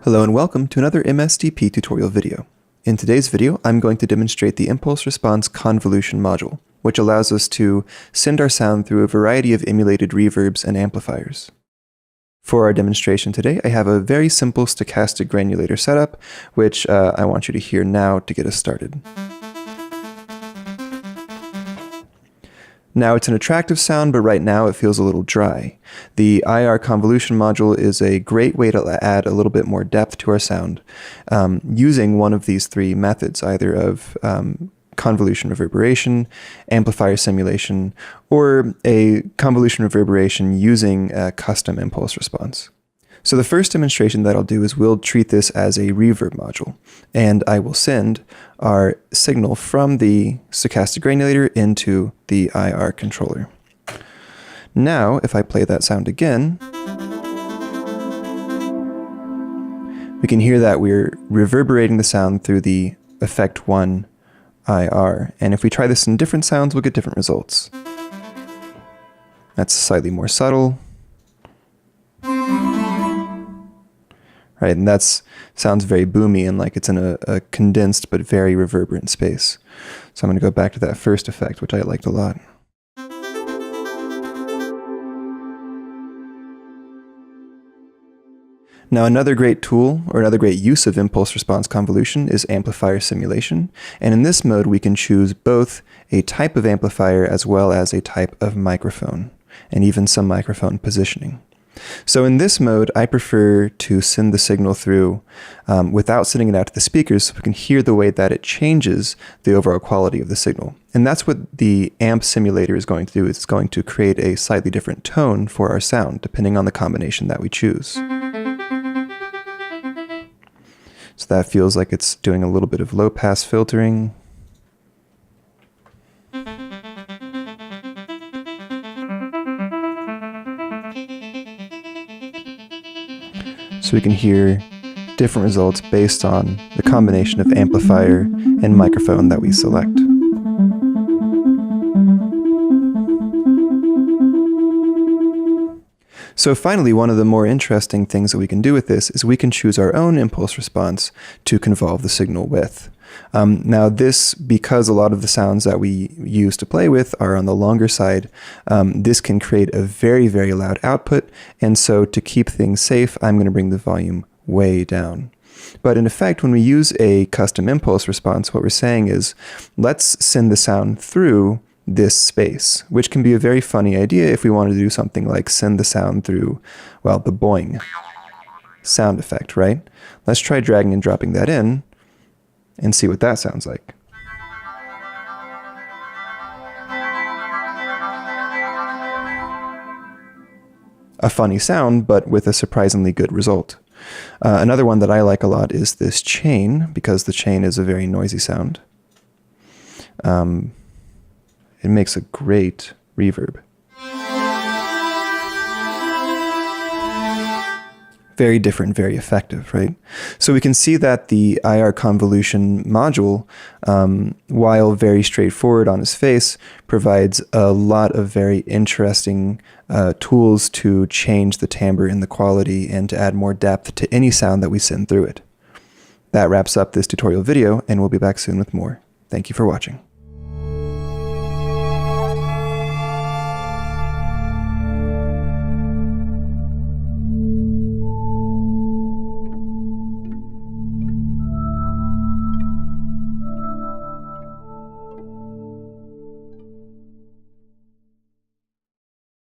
Hello and welcome to another MSDP tutorial video. In today's video, I'm going to demonstrate the Impulse Response Convolution module, which allows us to send our sound through a variety of emulated reverbs and amplifiers. For our demonstration today, I have a very simple stochastic granulator setup, which I want you to hear now to get us started. Now it's an attractive sound, but right now it feels a little dry. The IR Convolution module is a great way to add a little bit more depth to our sound using one of these three methods, either of convolution reverberation, amplifier simulation, or a convolution reverberation using a custom impulse response. So the first demonstration that I'll do is we'll treat this as a reverb module, and I will send our signal from the stochastic granulator into the IR controller. Now, if I play that sound again, we can hear that we're reverberating the sound through the effect 1 IR, and if we try this in different sounds, we'll get different results. That's slightly more subtle. Right, and that sounds very boomy and like it's in a condensed but very reverberant space. So I'm going to go back to that first effect, which I liked a lot. Now another great tool, or another great use of impulse response convolution is Amplifier Simulation. And in this mode we can choose both a type of amplifier as well as a type of microphone, and even some microphone positioning. So in this mode, I prefer to send the signal through without sending it out to the speakers so we can hear the way that it changes the overall quality of the signal. And that's what the amp simulator is going to do. It's going to create a slightly different tone for our sound, depending on the combination that we choose. So that feels like it's doing a little bit of low-pass filtering. So we can hear different results based on the combination of amplifier and microphone that we select. So finally, one of the more interesting things that we can do with this is we can choose our own impulse response to convolve the signal with. Now this, because a lot of the sounds that we use to play with are on the longer side, this can create a very, very loud output, and so to keep things safe, I'm going to bring the volume way down. But in effect, when we use a custom impulse response, what we're saying is, let's send the sound through this space, which can be a very funny idea if we wanted to do something like send the sound through, well, the boing sound effect, right? Let's try dragging and dropping that in and see what that sounds like. A funny sound, but with a surprisingly good result. Another one that I like a lot is this chain, because the chain is a very noisy sound. It makes a great reverb. Very different, very effective, right? So we can see that the IR Convolution module, while very straightforward on its face, provides a lot of very interesting tools to change the timbre and the quality and to add more depth to any sound that we send through it. That wraps up this tutorial video, and we'll be back soon with more. Thank you for watching.